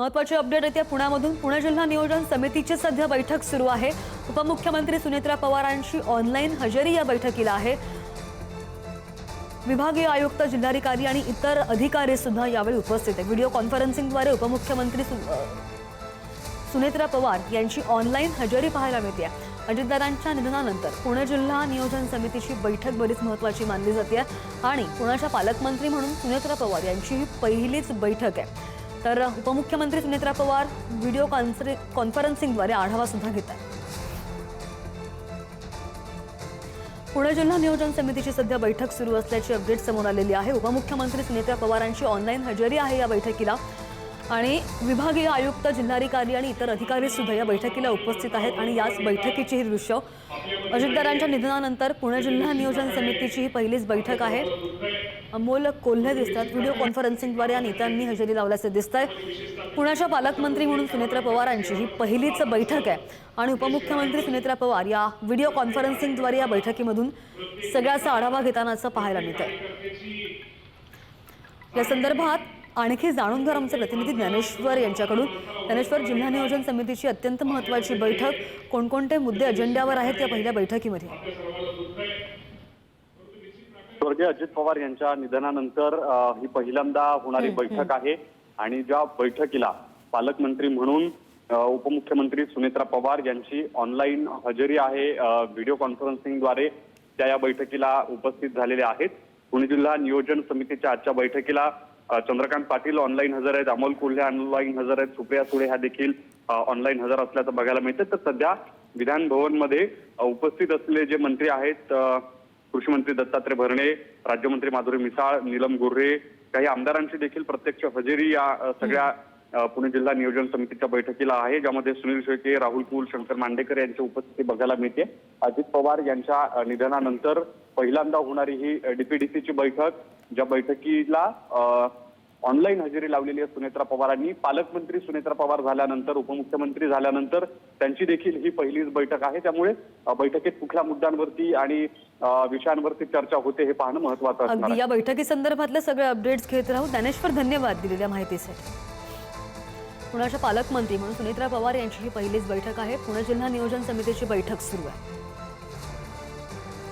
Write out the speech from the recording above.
महत्त्वाची अपडेट येते पुण्यामधून। पुणे जिल्हा नियोजन समितीची सध्या बैठक सुरू आहे। उपमुख्यमंत्री सुनेत्रा पवारांची ऑनलाईन हजेरी या बैठकीला आहे। विभागीय आयुक्त, जिल्हाधिकारी आणि इतर अधिकारी सुद्धा यावेळी उपस्थित आहेत। व्हिडिओ कॉन्फरन्सिंगद्वारे उपमुख्यमंत्री सुनेत्रा पवार यांची ऑनलाईन हजेरी पाहायला मिळते। अजितदादांच्या निधनानंतर पुणे जिल्हा नियोजन समितीची बैठक बरीच महत्त्वाची मानली जाते आणि पुण्याच्या पालकमंत्री म्हणून सुनेत्रा पवार यांची ही पहिलीच बैठक आहे। तर उपमुख्यमंत्री सुनेत्रा पवार व्हिडिओ कॉन्फरन्सिंगद्वारे आढावा सुद्धा घेतात। पुणे जिल्हा नियोजन समितीची सध्या बैठक सुरू असल्याची अपडेट समोर आलेली आहे। उपमुख्यमंत्री सुनेत्रा पवारांची ऑनलाईन हजेरी आहे या बैठकीला आणि विभागीय आयुक्त, जिल्हाधिकारी आणि इतर अधिकारी सुद्धा या बैठकीला उपस्थित आहेत आणि याच बैठकीची ही दृश्य अजितदादांच्या निधनानंतर पुणे जिल्हा नियोजन समितीची ही पहिलीच बैठक आहे। अमोल कोल्हे दिसतात। व्हिडिओ कॉन्फरन्सिंगद्वारे या नेत्यांनी हजेरी लावल्याचे दिसतंय। पुण्याच्या पालकमंत्री म्हणून सुनेत्रा पवारांची ही पहिलीच बैठक आहे आणि उपमुख्यमंत्री सुनेत्रा पवार या व्हिडिओ कॉन्फरन्सिंगद्वारे या बैठकीमधून सगळ्याचा आढावा घेतानाचं पाहायला मिळतंय। या संदर्भात आणखी जाणून घेऊ आमचे प्रतिनिधी ज्ञानेश्वर यांच्याकडून। ज्ञानेश्वर, जिल्हा नियोजन समितीची अत्यंत महत्त्वाची बैठक, कोणकोणते मुद्दे अजेंड्यावर आहेत या पहिल्या बैठकीमध्ये? स्वर्गीय अजित पवार यांच्या निधनानंतर ही पहिल्यांदा होणारी बैठक आहे आणि ज्या बैठकीला पालकमंत्री म्हणून उपमुख्यमंत्री सुनेत्रा पवार यांची ऑनलाईन हजेरी आहे। व्हिडिओ कॉन्फरन्सिंगद्वारे त्या या बैठकीला उपस्थित झालेले आहेत। पुणे जिल्हा नियोजन समितीच्या आजच्या बैठकीला चंद्रकांत पाटील ऑनलाईन हजर आहेत, अमोल कोल्हे ऑनलाईन हजर आहेत, सुप्रिया सुळे ह्या देखील ऑनलाईन हजर असल्याचं बघायला मिळतं। तर सध्या विधान भवनमध्ये उपस्थित असलेले जे मंत्री आहेत, कृषी मंत्री दत्तात्रय भरणे, राज्यमंत्री माधुरी मिसाळ, नीलम गोऱ्हे, काही आमदारांची देखील प्रत्यक्ष हजेरी या सगळ्या पुणे जिल्हा नियोजन समितीच्या बैठकीला आहे, ज्यामध्ये सुनील शेळके, राहुल कुल, शंकर मांडेकर यांची उपस्थिती बघायला मिळते। अजित पवार यांच्या निधनानंतर पहिल्यांदा होणारी ही डीपीडीसीची बैठक, ज्या बैठकीला ऑनलाईन हजेरी लावलेली आहे सुनेत्रा पवारांनी। पालकमंत्री सुनेत्रा पवार झाल्यानंतर, उपमुख्यमंत्री झाल्यानंतर त्यांची देखील ही पहिलीच बैठक आहे। त्यामुळे बैठकीत कुठल्या मुद्द्यांवरती आणि विषयांवरती चर्चा होते हे पाहणं महत्त्वाचं असणार आहे। या बैठकी संदर्भातले सगळे अपडेट्स घेत राहू। ज्ञानेश्वर, धन्यवाद दिलेल्या माहितीसाठी। पुण्याच्या पालकमंत्री म्हणून सुनेत्रा पवार यांची ही पहिलीच बैठक आहे। पुणे जिल्हा नियोजन समितीची बैठक सुरू आहे।